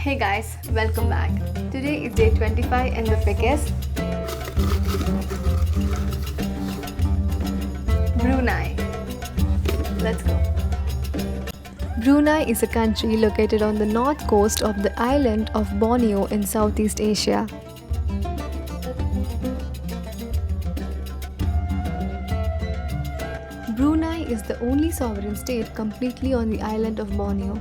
Hey guys, welcome back. Today is day 25 in the quickest. Brunei. Let's go. Brunei is a country located on the north coast of the island of Borneo in Southeast Asia. Brunei is the only sovereign state completely on the island of Borneo.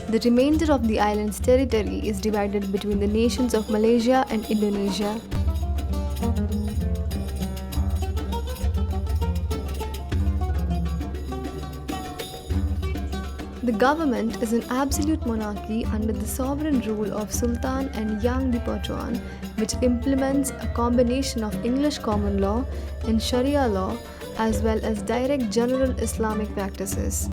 The remainder of the island's territory is divided between the nations of Malaysia and Indonesia. The government is an absolute monarchy under the sovereign rule of Sultan and Yang di Pertuan, which implements a combination of English common law and Sharia law as well as direct general Islamic practices.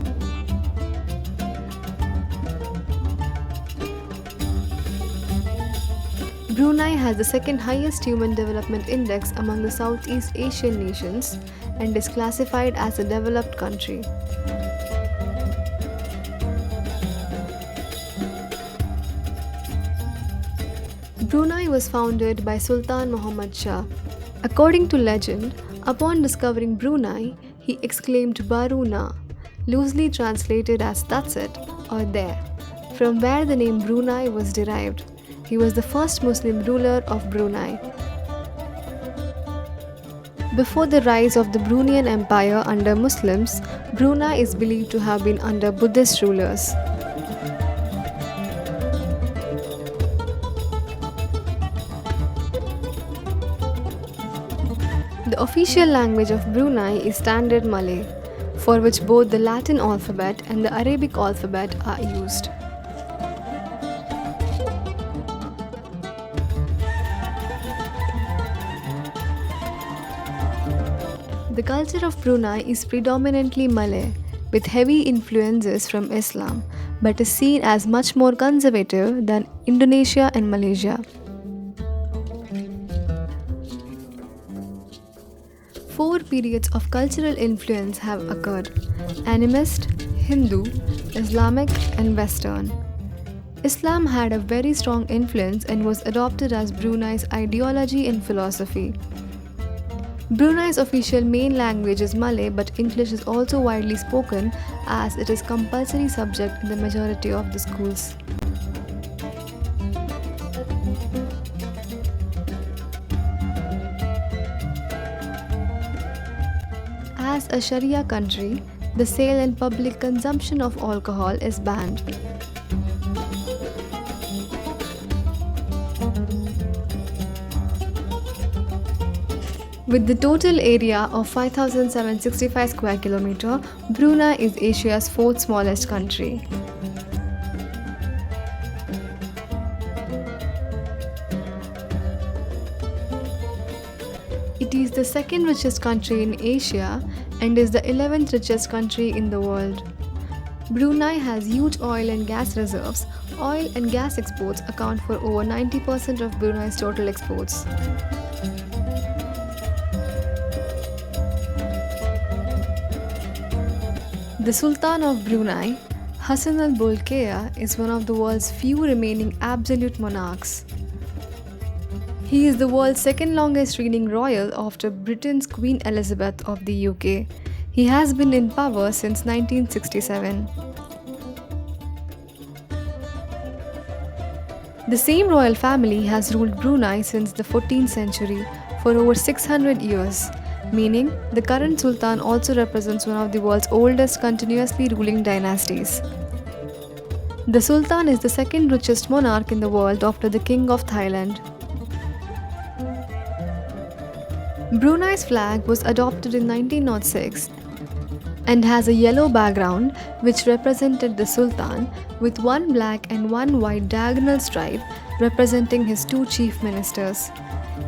Brunei has the second highest Human Development Index among the Southeast Asian nations and is classified as a developed country. Brunei was founded by Sultan Muhammad Shah. According to legend, upon discovering Brunei, he exclaimed Baruna, loosely translated as "that's it" or "there," from where the name Brunei was derived. He was the first Muslim ruler of Brunei. Before the rise of the Bruneian Empire under Muslims, Brunei is believed to have been under Buddhist rulers. The official language of Brunei is Standard Malay, for which both the Latin alphabet and the Arabic alphabet are used. The culture of Brunei is predominantly Malay, with heavy influences from Islam, but is seen as much more conservative than Indonesia and Malaysia. Four periods of cultural influence have occurred: animist, Hindu, Islamic, and Western. Islam had a very strong influence and was adopted as Brunei's ideology and philosophy. Brunei's official main language is Malay, but English is also widely spoken as it is compulsory subject in the majority of the schools. As a Sharia country, the sale and public consumption of alcohol is banned. With the total area of 5,765 square kilometer, Brunei is Asia's fourth smallest country. It is the second richest country in Asia and is the 11th richest country in the world. Brunei has huge oil and gas reserves. Oil and gas exports account for over 90% of Brunei's total exports. The Sultan of Brunei, Hassan al-Bolkiah, is one of the world's few remaining absolute monarchs. He is the world's second longest reigning royal after Britain's Queen Elizabeth of the UK. He has been in power since 1967. The same royal family has ruled Brunei since the 14th century for over 600 years, meaning the current Sultan also represents one of the world's oldest continuously ruling dynasties. The Sultan is the second richest monarch in the world after the King of Thailand. Brunei's flag was adopted in 1906 and has a yellow background which represented the Sultan with one black and one white diagonal stripe representing his two chief ministers.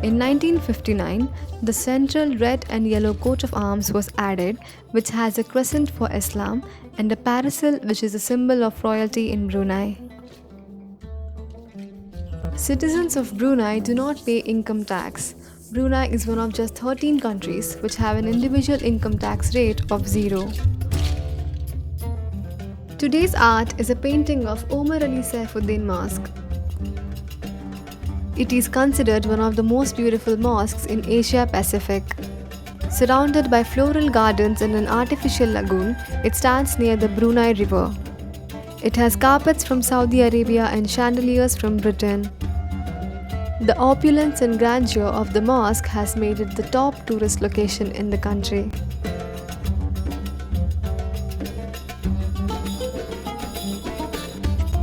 In 1959, the central red and yellow coat of arms was added, which has a crescent for Islam and a parasol, which is a symbol of royalty in Brunei. Citizens of Brunei do not pay income tax. Brunei is one of just 13 countries which have an individual income tax rate of 0. Today's art is a painting of Omar Ali Saifuddin Mosque. It is considered one of the most beautiful mosques in Asia Pacific. Surrounded by floral gardens and an artificial lagoon, it stands near the Brunei River. It has carpets from Saudi Arabia and chandeliers from Britain. The opulence and grandeur of the mosque has made it the top tourist location in the country.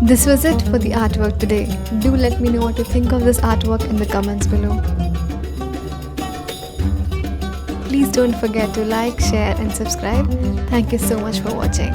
This was it for the artwork today. Do let me know what you think of this artwork in the comments below. Please don't forget to like, share and subscribe. Thank you so much for watching.